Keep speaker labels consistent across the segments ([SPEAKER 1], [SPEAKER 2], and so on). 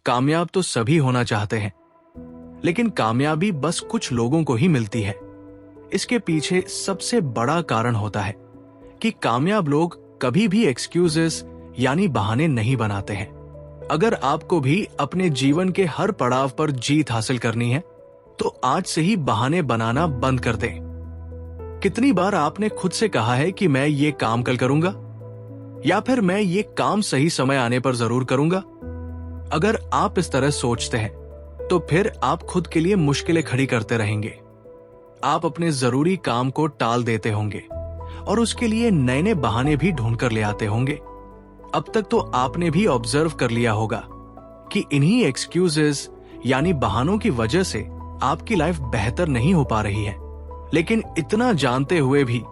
[SPEAKER 1] कामयाब तो सभी होना चाहते हैं, लेकिन कामयाबी बस कुछ लोगों को ही मिलती है। इसके पीछे सबसे बड़ा कारण होता है कि कामयाब लोग कभी भी एक्सक्यूजेस यानी बहाने नहीं बनाते हैं। अगर आपको भी अपने जीवन के हर पड़ाव पर जीत हासिल करनी है, तो आज से ही बहाने बनाना बंद कर दें। कितनी बार आपने खुद से कहा है कि मैं ये काम कल करूंगा, या फिर मैं ये काम सही समय आने पर जरूर करूंगा। अगर आप इस तरह सोचते हैं, तो फिर आप खुद के लिए मुश्किलें खड़ी करते रहेंगे। आप अपने जरूरी काम को टाल देते होंगे और उसके लिए नए नए बहाने भी ढूंढ कर ले आते होंगे। अब तक तो आपने भी ऑब्जर्व कर लिया होगा कि इन्हीं एक्सक्यूजेस यानी बहानों की वजह से आपकी लाइफ बेहतर नहीं हो पा रही है। लेकिन इतना जानते हुए भी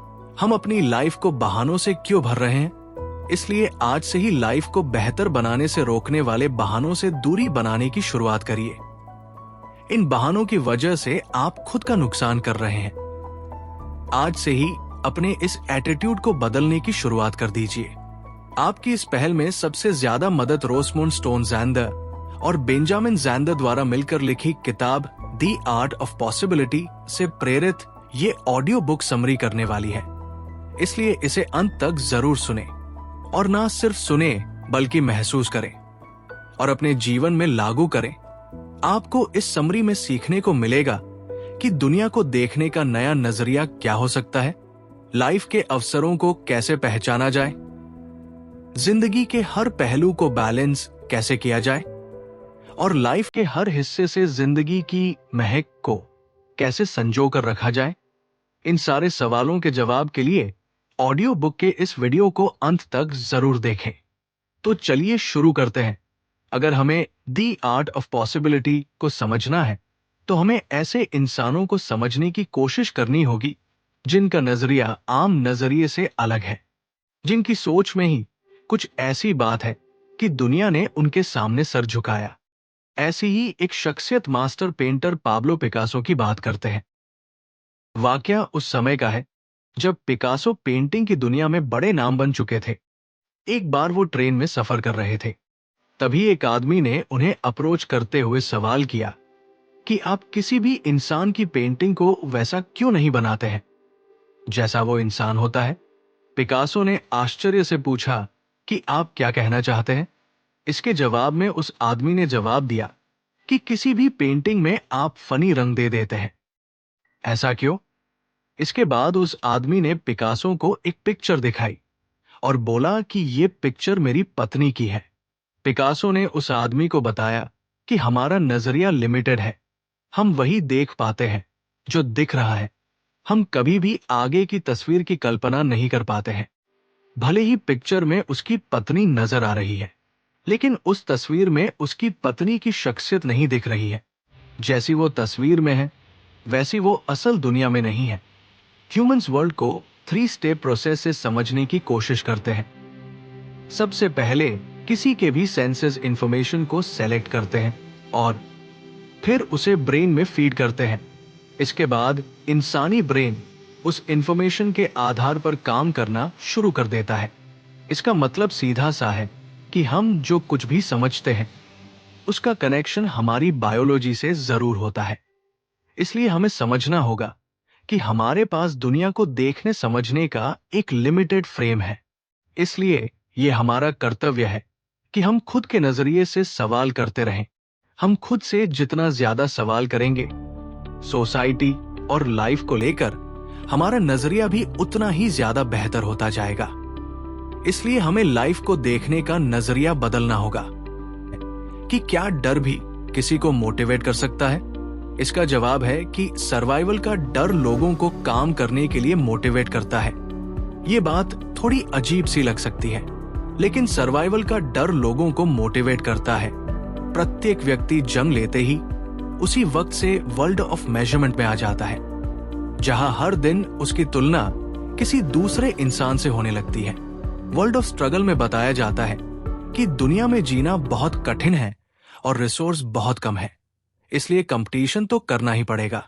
[SPEAKER 1] हम अपनी लाइफ को बहानों से क्यों भर रहे हैं? इसलिए आज से ही लाइफ को बेहतर बनाने से रोकने वाले बहानों से दूरी बनाने की शुरुआत करिए। इन बहानों की वजह से आप खुद का नुकसान कर रहे हैं। आज से ही अपने इस एटीट्यूड को बदलने की शुरुआत कर dीजिए। आपकी इस पहल में सबसे ज्यादा मदद रोसमुंड स्टोन ज़ैंडर और बेंजामिन ज़ैंडर द्वारा मिलकर लिखी किताब द आर्ट ऑफ पॉसिबिलिटी से प्रेरित ये ऑडियो बुक समरी करने वाली है। इसलिए इसे अंत तक जरूर सुने, और ना सिर्फ सुने बल्कि महसूस करें और अपने जीवन में लागू करें। आपको इस समरी में सीखने को मिलेगा कि दुनिया को देखने का नया नजरिया क्या हो सकता है, लाइफ के अवसरों को कैसे पहचाना जाए, जिंदगी के हर पहलू को बैलेंस कैसे किया जाए, और लाइफ के हर हिस्से से जिंदगी की महक को कैसे संजो कर रखा जाए। इन सारे सवालों के जवाब के लिए ऑडियो बुक के इस वीडियो को अंत तक जरूर देखें। तो चलिए शुरू करते हैं। अगर हमें द आर्ट ऑफ पॉसिबिलिटी को समझना है, तो हमें ऐसे इंसानों को समझने की कोशिश करनी होगी जिनका नजरिया आम नजरिए से अलग है, जिनकी सोच में ही कुछ ऐसी बात है कि दुनिया ने उनके सामने सर झुकाया। ऐसी ही एक शख्सियत मास्टर पेंटर पाब्लो पिकासो की बात करते हैं। वाकया उस समय का है जब पिकासो पेंटिंग की दुनिया में बड़े नाम बन चुके थे। एक बार वो ट्रेन में सफर कर रहे थे। तभी एक आदमी ने उन्हें अप्रोच करते हुए सवाल किया कि आप किसी भी इंसान की पेंटिंग को वैसा क्यों नहीं बनाते हैं जैसा वो इंसान होता है। पिकासो ने आश्चर्य से पूछा कि आप क्या कहना चाहते हैं। इसके जवाब में उस आदमी ने जवाब दिया कि किसी भी पेंटिंग में आप फनी रंग दे देते हैं। ऐसा क्यों? इसके बाद उस आदमी ने पिकासो को एक पिक्चर दिखाई और बोला कि ये पिक्चर मेरी पत्नी की है। पिकासो ने उस आदमी को बताया कि हमारा नजरिया लिमिटेड है। हम वही देख पाते हैं जो दिख रहा है। हम कभी भी आगे की तस्वीर की कल्पना नहीं कर पाते हैं। भले ही पिक्चर में उसकी पत्नी नजर आ रही है, लेकिन उस तस्वीर में उसकी पत्नी की शख्सियत नहीं दिख रही है। जैसी वो तस्वीर में है, वैसी वो असल दुनिया में नहीं है। ह्यूमंस वर्ल्ड को 3 स्टेप प्रोसेस से समझने की कोशिश करते हैं। सबसे पहले किसी के भी सेंसेस इंफॉर्मेशन को सेलेक्ट करते हैं और फिर उसे ब्रेन में फीड करते हैं। इसके बाद इंसानी ब्रेन उस इंफॉर्मेशन के आधार पर काम करना शुरू कर देता है। इसका मतलब सीधा सा है कि हम जो कुछ भी समझते हैं, उसका कनेक्शन हमारी बायोलॉजी से जरूर होता है। इसलिए हमें समझना होगा कि हमारे पास दुनिया को देखने समझने का एक लिमिटेड फ्रेम है। इसलिए यह हमारा कर्तव्य है कि हम खुद के नजरिए से सवाल करते रहें। हम खुद से जितना ज्यादा सवाल करेंगे, सोसाइटी और लाइफ को लेकर हमारा नजरिया भी उतना ही ज्यादा बेहतर होता जाएगा। इसलिए हमें लाइफ को देखने का नजरिया बदलना होगा कि क्या डर भी किसी को मोटिवेट कर सकता है। इसका जवाब है कि सर्वाइवल का डर लोगों को काम करने के लिए मोटिवेट करता है। ये बात थोड़ी अजीब सी लग सकती है, लेकिन सर्वाइवल का डर लोगों को मोटिवेट करता है। प्रत्येक व्यक्ति जन्म लेते ही उसी वक्त से वर्ल्ड ऑफ मेजरमेंट में आ जाता है, जहां हर दिन उसकी तुलना किसी दूसरे इंसान से होने लगती है। वर्ल्ड ऑफ स्ट्रगल में बताया जाता है कि दुनिया में जीना बहुत कठिन है और रिसोर्स बहुत कम है, इसलिए कंपटीशन तो करना ही पड़ेगा।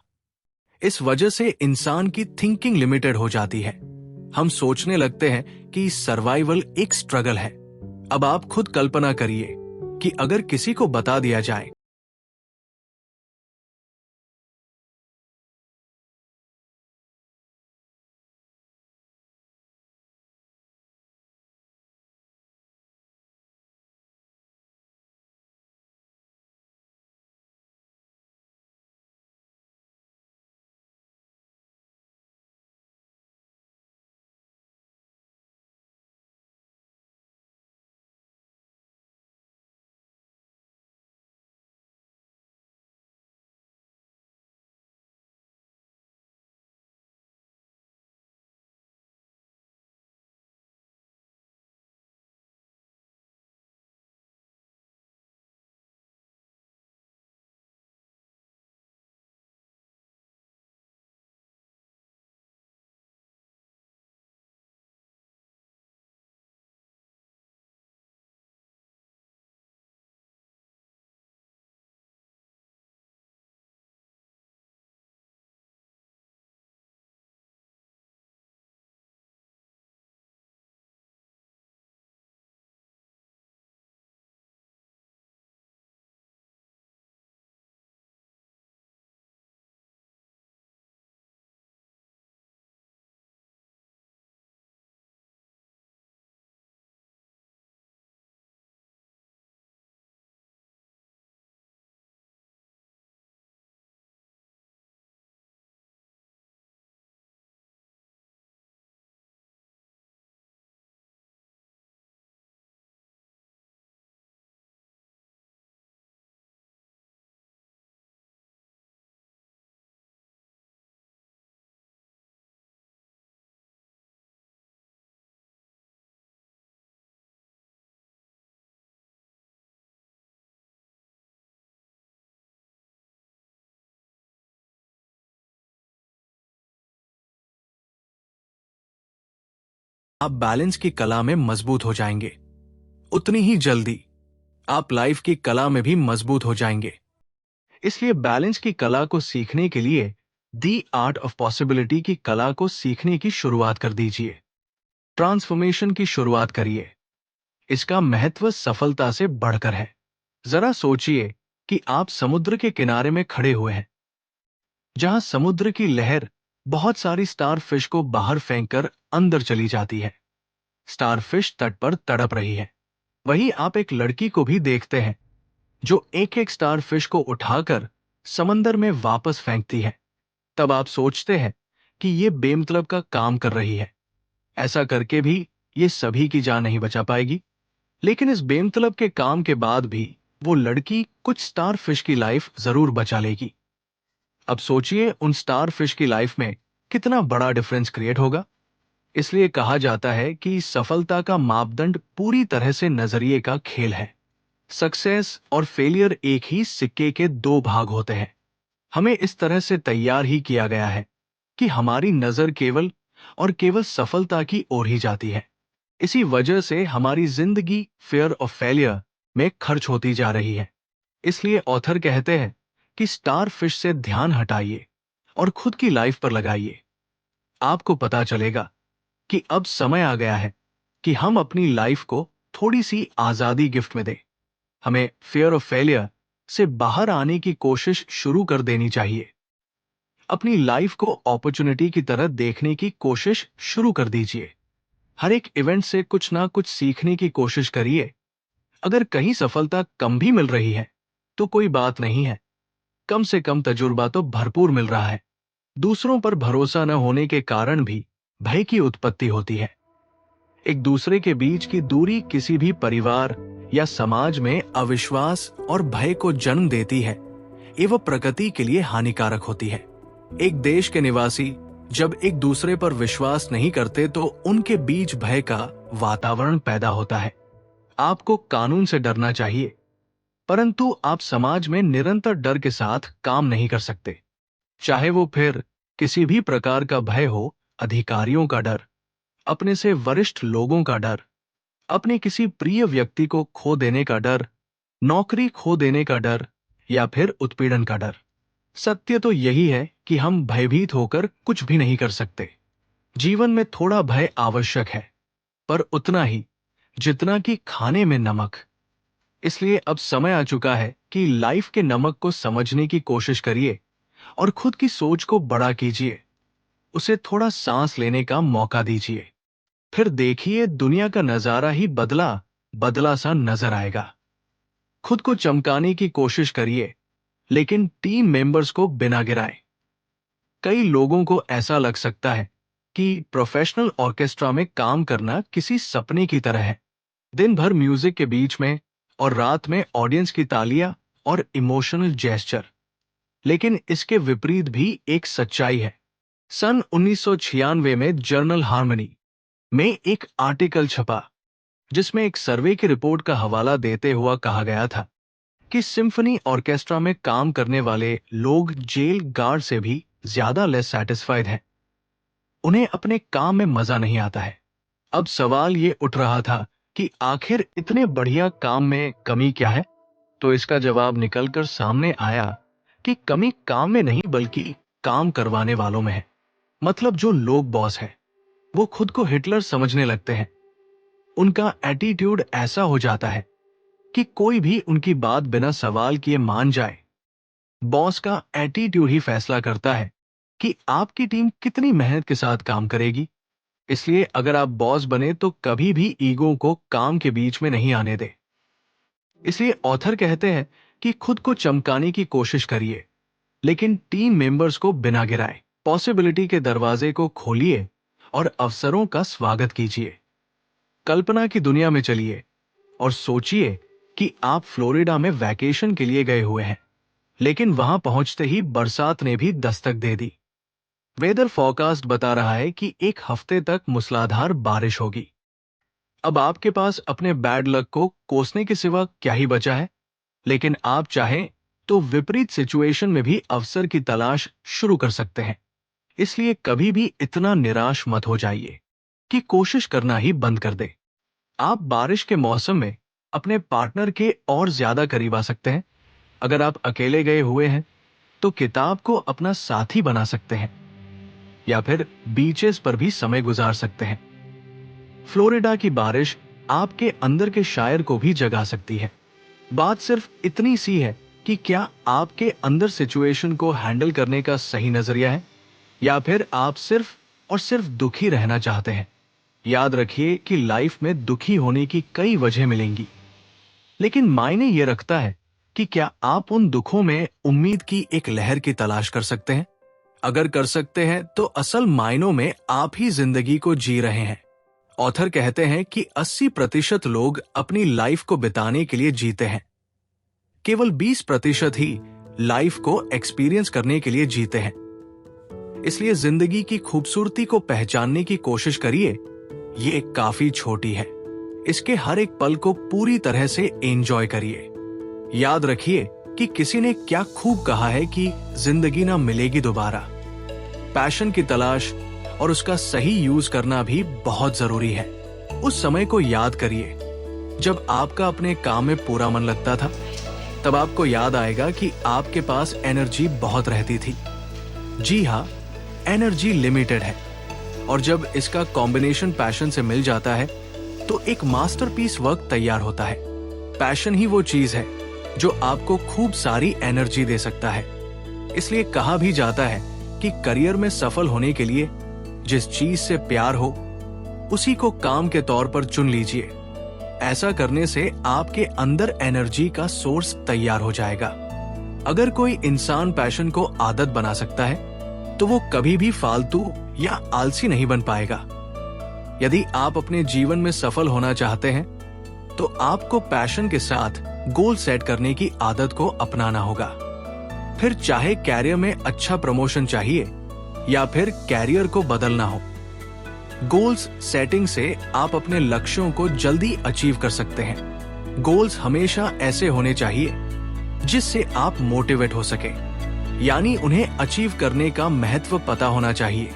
[SPEAKER 1] इस वजह से इंसान की थिंकिंग लिमिटेड हो जाती है। हम सोचने लगते हैं कि सर्वाइवल एक स्ट्रगल है। अब आप खुद कल्पना करिए कि अगर किसी को बता दिया जाए आप बैलेंस की कला में मजबूत हो जाएंगे, उतनी ही जल्दी आप लाइफ की कला में भी मजबूत हो जाएंगे। इसलिए बैलेंस की कला को सीखने के लिए दी आर्ट ऑफ पॉसिबिलिटी की कला को सीखने की शुरुआत कर दीजिए। ट्रांसफॉर्मेशन की शुरुआत करिए। इसका महत्व सफलता से बढ़कर है। जरा सोचिए कि आप समुद्र के किनारे में खड़े हुए हैं, जहां समुद्र की लहर बहुत सारी स्टारफिश को बाहर फेंककर अंदर चली जाती है। स्टारफिश तट पर तड़प रही है। वहीं आप एक लड़की को भी देखते हैं जो एक एक स्टारफिश को उठाकर समंदर में वापस फेंकती है। तब आप सोचते हैं कि ये बेमतलब का काम कर रही है। ऐसा करके भी ये सभी की जान नहीं बचा पाएगी, लेकिन इस बेमतलब के काम के बाद भी वो लड़की कुछ स्टारफिश की लाइफ जरूर बचा लेगी। अब सोचिए उन स्टारफिश की लाइफ में कितना बड़ा डिफरेंस क्रिएट होगा। इसलिए कहा जाता है कि सफलता का मापदंड पूरी तरह से नजरिए का खेल है। सक्सेस और फेलियर एक ही सिक्के के दो भाग होते हैं। हमें इस तरह से तैयार ही किया गया है कि हमारी नजर केवल और केवल सफलता की ओर ही जाती है। इसी वजह से हमारी जिंदगी फेयर ऑफ फेलियर में खर्च होती जा रही है। इसलिए ऑथर कहते हैं कि स्टारफिश से ध्यान हटाइए और खुद की लाइफ पर लगाइए। आपको पता चलेगा कि अब समय आ गया है कि हम अपनी लाइफ को थोड़ी सी आजादी गिफ्ट में दें। हमें फियर ऑफ फेलियर से बाहर आने की कोशिश शुरू कर देनी चाहिए। अपनी लाइफ को अपॉर्चुनिटी की तरह देखने की कोशिश शुरू कर दीजिए। हर एक इवेंट से कुछ ना कुछ सीखने की कोशिश करिए। अगर कहीं सफलता कम भी मिल रही है तो कोई बात नहीं है, कम से कम तजुर्बा तो भरपूर मिल रहा है। दूसरों पर भरोसा न होने के कारण भी भय की उत्पत्ति होती है। एक दूसरे के बीच की दूरी किसी भी परिवार या समाज में अविश्वास और भय को जन्म देती है एवं प्रगति के लिए हानिकारक होती है। एक देश के निवासी जब एक दूसरे पर विश्वास नहीं करते तो उनके बीच भय का वातावरण पैदा होता है। आपको कानून से डरना चाहिए, परंतु आप समाज में निरंतर डर के साथ काम नहीं कर सकते। चाहे वो फिर किसी भी प्रकार का भय हो, अधिकारियों का डर, अपने से वरिष्ठ लोगों का डर, अपने किसी प्रिय व्यक्ति को खो देने का डर, नौकरी खो देने का डर या फिर उत्पीड़न का डर। सत्य तो यही है कि हम भयभीत होकर कुछ भी नहीं कर सकते। जीवन में थोड़ा भय आवश्यक है, पर उतना ही जितना कि खाने में नमक। इसलिए अब समय आ चुका है कि लाइफ के नमक को समझने की कोशिश करिए और खुद की सोच को बड़ा कीजिए। उसे थोड़ा सांस लेने का मौका दीजिए। फिर देखिए दुनिया का नजारा ही बदला बदला सा नजर आएगा। खुद को चमकाने की कोशिश करिए, लेकिन टीम मेंबर्स को बिना गिराए। कई लोगों को ऐसा लग सकता है कि प्रोफेशनल ऑर्केस्ट्रा में काम करना किसी सपने की तरह है। दिन भर म्यूजिक के बीच में और रात में ऑडियंस की तालियां और इमोशनल जेस्चर। लेकिन इसके विपरीत भी एक सच्चाई है। सन 1996 में जर्नल हार्मनी में एक आर्टिकल छपा, जिसमें एक सर्वे की रिपोर्ट का हवाला देते हुआ कहा गया था कि सिम्फनी ऑर्केस्ट्रा में काम करने वाले लोग जेल गार्ड से भी ज्यादा लेस सेटिस्फाइड हैं। उन्हें अपने काम में मजा नहीं आता है। अब सवाल ये उठ रहा था कि आखिर इतने बढ़िया काम में कमी क्या है? तो इसका जवाब निकलकर सामने आया कि कमी काम में नहीं बल्कि काम करवाने वालों में है। मतलब जो लोग बॉस है वो खुद को हिटलर समझने लगते हैं। उनका एटीट्यूड ऐसा हो जाता है कि कोई भी उनकी बात बिना सवाल किए मान जाए। बॉस का एटीट्यूड ही फैसला करता है कि आपकी टीम कितनी मेहनत के साथ काम करेगी। इसलिए अगर आप बॉस बने तो कभी भी ईगो को काम के बीच में नहीं आने दे। इसलिए ऑथर कहते हैं कि खुद को चमकाने की कोशिश करिए, लेकिन टीम मेंबर्स को बिना गिराए। पॉसिबिलिटी के दरवाजे को खोलिए और अवसरों का स्वागत कीजिए। कल्पना की दुनिया में चलिए और सोचिए कि आप फ्लोरिडा में वैकेशन के लिए गए हुए हैं, लेकिन वहां पहुंचते ही बरसात ने भी दस्तक दे दी। वेदर फोरकास्ट बता रहा है कि एक हफ्ते तक मूसलाधार बारिश होगी। अब आपके पास अपने बैड लक को कोसने के सिवा क्या ही बचा है? लेकिन आप चाहें तो विपरीत सिचुएशन में भी अवसर की तलाश शुरू कर सकते हैं। इसलिए कभी भी इतना निराश मत हो जाइए कि कोशिश करना ही बंद कर दे। आप बारिश के मौसम में अपने पार्टनर के और ज्यादा करीब आ सकते हैं। अगर आप अकेले गए हुए हैं तो किताब को अपना साथी बना सकते हैं या फिर बीचेस पर भी समय गुजार सकते हैं। फ्लोरिडा की बारिश आपके अंदर के शायर को भी जगा सकती है। बात सिर्फ इतनी सी है कि क्या आपके अंदर सिचुएशन को हैंडल करने का सही नजरिया है या फिर आप सिर्फ और सिर्फ दुखी रहना चाहते हैं। याद रखिए कि लाइफ में दुखी होने की कई वजह मिलेंगी, लेकिन मायने यह रखता है कि क्या आप उन दुखों में उम्मीद की एक लहर की तलाश कर सकते हैं। अगर कर सकते हैं तो असल मायनों में आप ही जिंदगी को जी रहे हैं। ऑथर कहते हैं कि 80% लोग अपनी लाइफ को बिताने के लिए जीते हैं, केवल 20% ही लाइफ को एक्सपीरियंस करने के लिए जीते हैं। इसलिए जिंदगी की खूबसूरती को पहचानने की कोशिश करिए। ये काफी छोटी है, इसके हर एक पल को पूरी तरह से एंजॉय करिए। याद रखिए कि किसी ने क्या खूब कहा है कि जिंदगी ना मिलेगी दोबारा। पैशन की तलाश और उसका सही यूज करना भी बहुत जरूरी है। उस समय को याद करिए जब आपका अपने काम में पूरा मन लगता था। तब आपको याद आएगा कि आपके पास एनर्जी बहुत रहती थी। जी हाँ, एनर्जी लिमिटेड है, और जब इसका कॉम्बिनेशन पैशन से मिल जाता है तो एक मास्टरपीस वर्क तैयार होता है। पैशन ही वो चीज है जो आपको खूब सारी एनर्जी दे सकता है। इसलिए कहा भी जाता है कि करियर में सफल होने के लिए जिस चीज से प्यार हो उसी को काम के तौर पर चुन लीजिए। ऐसा करने से आपके अंदर एनर्जी का सोर्स तैयार हो जाएगा। अगर कोई इंसान पैशन को आदत बना सकता है तो वो कभी भी फालतू या आलसी नहीं बन पाएगा। यदि आप अपने जीवन में सफल होना चाहते हैं तो आपको पैशन के साथ गोल सेट करने की आदत को अपनाना होगा। फिर चाहे कैरियर में अच्छा प्रमोशन चाहिए या फिर कैरियर को बदलना हो, गोल्स सेटिंग से आप अपने लक्ष्यों को जल्दी अचीव कर सकते हैं। गोल्स हमेशा ऐसे होने चाहिए जिससे आप मोटिवेट हो सके, यानी उन्हें अचीव करने का महत्व पता होना चाहिए।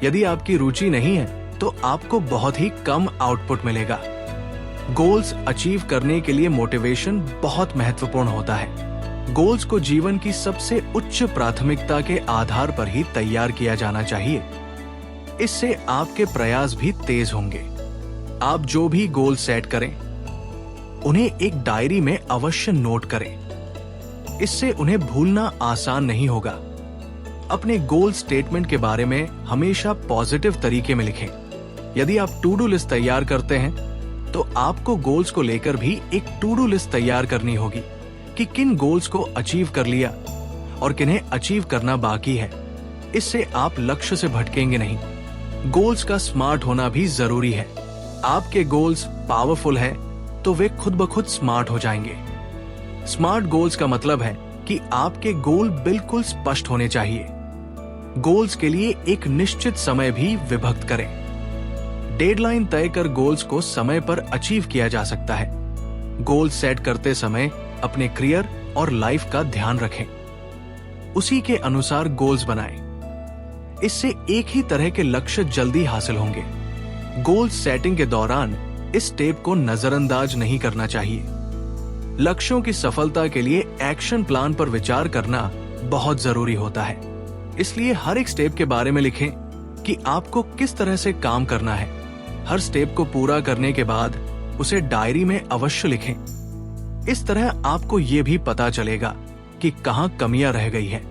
[SPEAKER 1] यदि आपकी रुचि नहीं है तो आपको बहुत ही कम आउटपुट मिलेगा। गोल्स अचीव करने के लिए मोटिवेशन बहुत महत्वपूर्ण होता है। गोल्स को जीवन की सबसे उच्च प्राथमिकता के आधार पर ही तैयार किया जाना चाहिए। इससे आपके प्रयास भी तेज होंगे। आप जो भी गोल सेट करें उन्हें एक डायरी में अवश्य नोट करें। इससे उन्हें भूलना आसान नहीं होगा। अपने गोल स्टेटमेंट के बारे में हमेशा पॉजिटिव तरीके में लिखें। यदि आप टू डू लिस्ट तैयार करते हैं तो आपको गोल्स को लेकर भी एक टू डू लिस्ट तैयार करनी होगी कि किन गोल्स को अचीव कर लिया और किन्हें अचीव करना बाकी है। इससे आप लक्ष्य से भटकेंगे नहीं। गोल्स का स्मार्ट होना भी जरूरी है। आपके गोल्स पावरफुल है तो वे खुद ब खुद स्मार्ट हो जाएंगे। स्मार्ट गोल्स का मतलब है कि आपके गोल बिल्कुल स्पष्ट होने चाहिए। गोल्स के लिए एक निश्चित समय भी विभक्त करें। डेडलाइन तय कर गोल्स को समय पर अचीव किया जा सकता है। गोल सेट करते समय अपने करियर और लाइफ का ध्यान रखें। उसी के अनुसार गोल्स बनाएं। इससे एक ही तरह के लक्ष्य जल्दी हासिल होंगे। गोल सेटिंग के दौरान इस स्टेप को नजरअंदाज नहीं करना चाहिए। लक्ष्यों की सफलता के लिए एक्शन प्लान पर विचार करना बहुत जरूरी होता है। इसलिए हर एक स्टेप के बारे में लिखें कि आपको किस तरह से काम करना है। हर स्टेप को पूरा करने के बाद उसे डायरी में अवश्य लिखें। इस तरह आपको ये भी पता चलेगा कि कहां कमियां रह गई हैं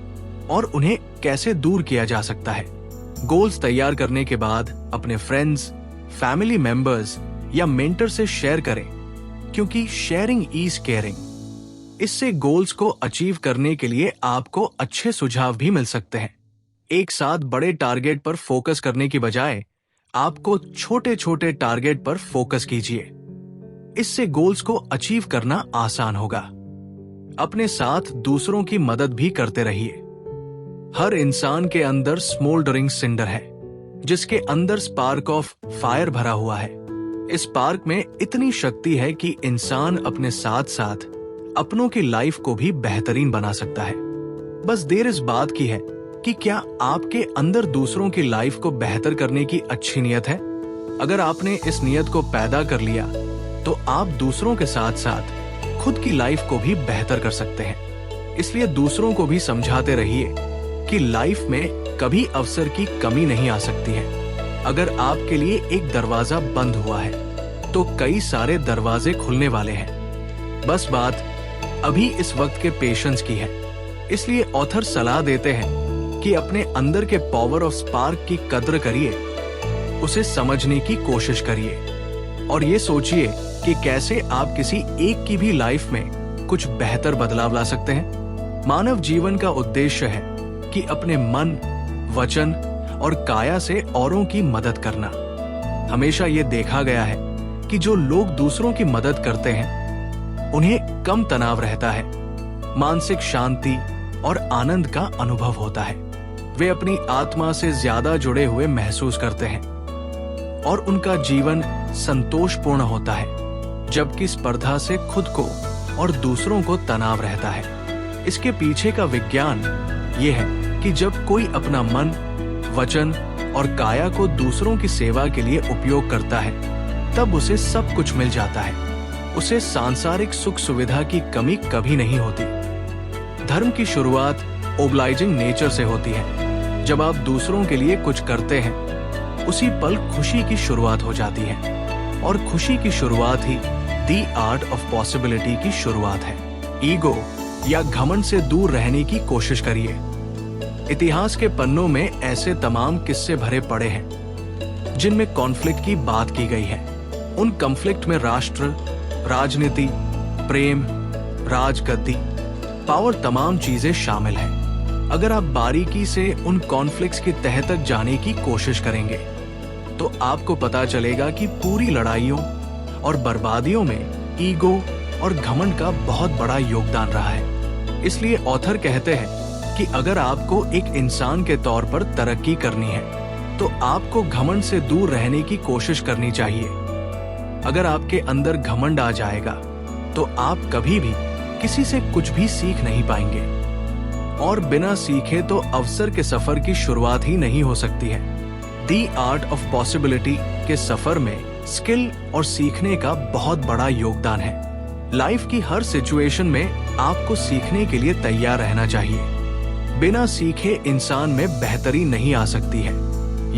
[SPEAKER 1] और उन्हें कैसे दूर किया जा सकता है। गोल्स तैयार करने के बाद अपने फ्रेंड्स, फैमिली मेंबर्स या मेंटर से शेयर करें, क्योंकि शेयरिंग इज केयरिंग। इससे गोल्स को अचीव करने के लिए आपको अच्छे सुझाव भी मिल सकते हैं। एक साथ बड़े टारगेट पर फोकस करने की बजाय आपको छोटे छोटे टारगेट पर फोकस कीजिए। इससे गोल्स को अचीव करना आसान होगा। अपने साथ दूसरों की मदद भी करते रहिए। हर इंसान के अंदर स्मोल्डरिंग सिंडर है, जिसके अंदर स्पार्क ऑफ फायर भरा हुआ है। इस स्पार्क में इतनी शक्ति है कि इंसान अपने साथ साथ अपनों की लाइफ को भी बेहतरीन बना सकता है। बस देर इस बात की है कि क्या आपके अंदर दूसरों की लाइफ को बेहतर करने की अच्छी नियत है। अगर आपने इस नियत को पैदा कर लिया तो आप दूसरों के साथ साथ खुद की लाइफ को भी बेहतर कर सकते हैं। इसलिए दूसरों को भी समझाते रहिए कि लाइफ में कभी अवसर की कमी नहीं आ सकती है। अगर आपके लिए एक दरवाजा बंद हुआ है तो कई सारे दरवाजे खुलने वाले हैं। बस बात अभी इस वक्त के पेशेंस की है। इसलिए ऑथर सलाह देते हैं कि अपने अंदर के पावर ऑफ स्पार्क की कद्र करिए, उसे समझने की कोशिश करिए और ये सोचिए कि कैसे आप किसी एक की भी लाइफ में कुछ बेहतर बदलाव ला सकते हैं। मानव जीवन का उद्देश्य है कि अपने मन, वचन और काया से औरों की मदद करना। हमेशा ये देखा गया है कि जो लोग दूसरों की मदद करते हैं उन्हें कम तनाव रहता है, मानसिक शांति और आनंद का अनुभव होता है। वे अपनी आत्मा से ज्यादा जुड़े हुए महसूस करते हैं और उनका जीवन संतोषपूर्ण होता है, जबकि स्पर्धा से खुद को और दूसरों को तनाव रहता है। इसके पीछे का विज्ञान ये है कि जब कोई अपना मन, वचन और काया को दूसरों की सेवा के लिए उपयोग करता है तब उसे सब कुछ मिल जाता है। उसे सांसारिक सुख सुविधा की कमी कभी नहीं होती। धर्म की शुरुआत ओब्लाइजिंग नेचर से होती है। जब आप दूसरों के लिए कुछ करते हैं उसी पल खुशी की शुरुआत हो जाती है और खुशी की शुरुआत ही दी आर्ट ऑफ पॉसिबिलिटी की शुरुआत है। ईगो या घमंड से दूर रहने की कोशिश करिए। इतिहास के पन्नों में ऐसे तमाम किस्से भरे पड़े हैं जिनमें कॉन्फ्लिक्ट की बात की गई है। उन कॉन्फ्लिक्ट में राष्ट्र, राजनीति, प्रेम, राजगद्दी, पावर तमाम चीजें शामिल हैं। अगर आप बारीकी से उन कॉन्फ्लिक्ट्स की तह तक जाने की कोशिश करेंगे तो आपको पता चलेगा कि पूरी लड़ाइयों और बर्बादियों में ईगो और घमंड का बहुत बड़ा योगदान रहा है। इसलिए ऑथर कहते हैं कि अगर आपको एक इंसान के तौर पर तरक्की करनी है तो आपको घमंड से दूर रहने की कोशिश करनी चाहिए। अगर आपके अंदर घमंड आ जाएगा तो आप कभी भी किसी से कुछ भी सीख नहीं पाएंगे और बिना सीखे तो अवसर के सफर की शुरुआत ही नहीं हो सकती है। दी आर्ट ऑफ पॉसिबिलिटी के सफर में स्किल और सीखने का बहुत बड़ा योगदान है। लाइफ की हर सिचुएशन में आपको सीखने के लिए तैयार रहना चाहिए। बिना सीखे इंसान में बेहतरी नहीं आ सकती है।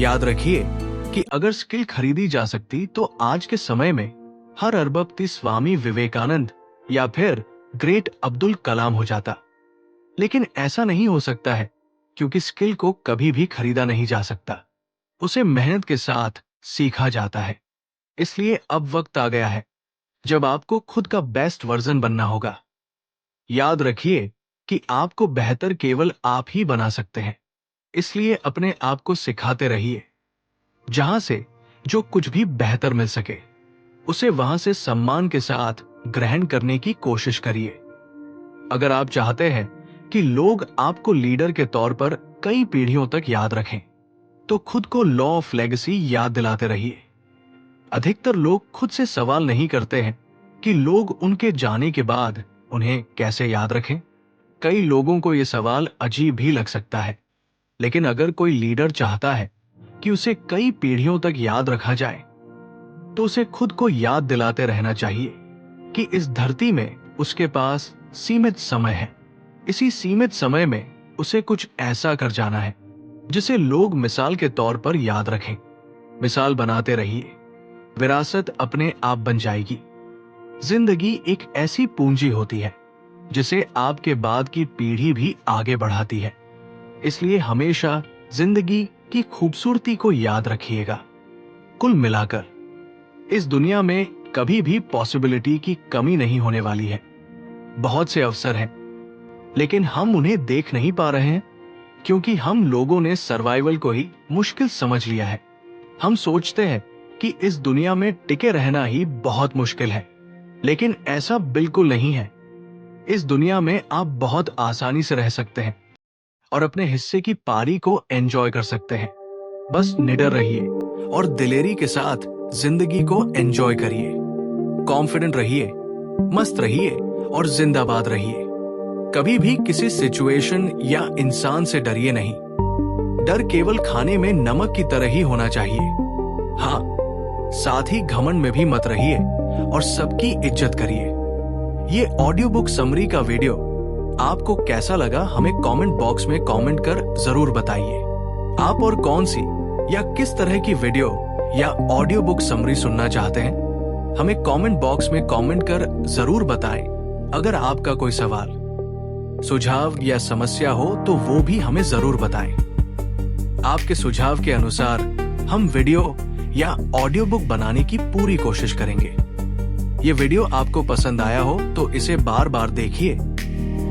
[SPEAKER 1] याद रखिए कि अगर स्किल खरीदी जा सकती तो आज के समय में हर अरबपति स्वामी विवेकानंद या फिर ग्रेट अब्दुल कलाम हो जाता। लेकिन ऐसा नहीं हो सकता है, क्योंकि स्किल को कभी भी खरीदा नहीं जा सकता, उसे मेहनत के साथ सीखा जाता है। इसलिए अब वक्त आ गया है जब आपको खुद का बेस्ट वर्जन बनना होगा। याद रखिए कि आपको बेहतर केवल आप ही बना सकते हैं, इसलिए अपने आप को सिखाते रहिए। जहां से जो कुछ भी बेहतर मिल सके उसे वहां से सम्मान के साथ ग्रहण करने की कोशिश करिए। अगर आप चाहते हैं कि लोग आपको लीडर के तौर पर कई पीढ़ियों तक याद रखें, तो खुद को लॉ ऑफ लेगेसी याद दिलाते रहिए। अधिकतर लोग खुद से सवाल नहीं करते हैं कि लोग उनके जाने के बाद उन्हें कैसे याद रखें। कई लोगों को यह सवाल अजीब भी लग सकता है, लेकिन अगर कोई लीडर चाहता है कि उसे कई पीढ़ियों तक याद रखा जाए, तो उसे खुद को याद दिलाते रहना चाहिए कि इस धरती में उसके पास सीमित समय है। इसी सीमित समय में उसे कुछ ऐसा कर जाना है जिसे लोग मिसाल के तौर पर याद रखें। मिसाल बनाते रहिए, विरासत अपने आप बन जाएगी। जिंदगी एक ऐसी पूंजी होती है जिसे आपके बाद की पीढ़ी भी आगे बढ़ाती है। इसलिए हमेशा जिंदगी की खूबसूरती को याद रखिएगा। कुल मिलाकर इस दुनिया में कभी भी पॉसिबिलिटी की कमी नहीं होने वाली है। बहुत से अवसर हैं, लेकिन हम उन्हें देख नहीं पा रहे हैं क्योंकि हम लोगों ने सर्वाइवल को ही मुश्किल समझ लिया है। हम सोचते हैं कि इस दुनिया में टिके रहना ही बहुत मुश्किल है, लेकिन ऐसा बिल्कुल नहीं है। इस दुनिया में आप बहुत आसानी से रह सकते हैं और अपने हिस्से की पारी को एंजॉय कर सकते हैं। बस निडर रहिए और दिलेरी के साथ जिंदगी को एंजॉय करिए। कॉन्फिडेंट रहिए, मस्त रहिए और जिंदाबाद रहिए। कभी भी किसी सिचुएशन या इंसान से डरिए नहीं। डर केवल खाने में नमक की तरह ही होना चाहिए। हाँ, साथ ही घमंड में भी मत रहिए और सबकी इज्जत करिए। ये ऑडियो बुक समरी का वीडियो आपको कैसा लगा, हमें कमेंट बॉक्स में कमेंट कर जरूर बताइए। आप और कौन सी या किस तरह की वीडियो या ऑडियो बुक समरी सुनना चाहते हैं, हमें कमेंट बॉक्स में कमेंट कर जरूर बताएं। अगर आपका कोई सवाल, सुझाव या समस्या हो तो वो भी हमें जरूर बताएं। आपके सुझाव के अनुसार हम वीडियो या ऑडियो बुक बनाने की पूरी कोशिश करेंगे। ये वीडियो आपको पसंद आया हो तो इसे बार बार देखिए,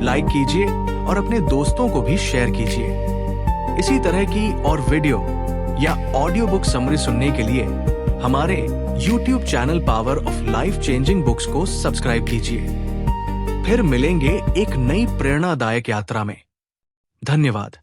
[SPEAKER 1] लाइक कीजिए और अपने दोस्तों को भी शेयर कीजिए। इसी तरह की और वीडियो या ऑडियो बुक समरी सुनने के लिए हमारे YouTube channel power of life changing books को सब्सक्राइब कीजिए। फिर मिलेंगे एक नई प्रेरणादायक यात्रा में। धन्यवाद।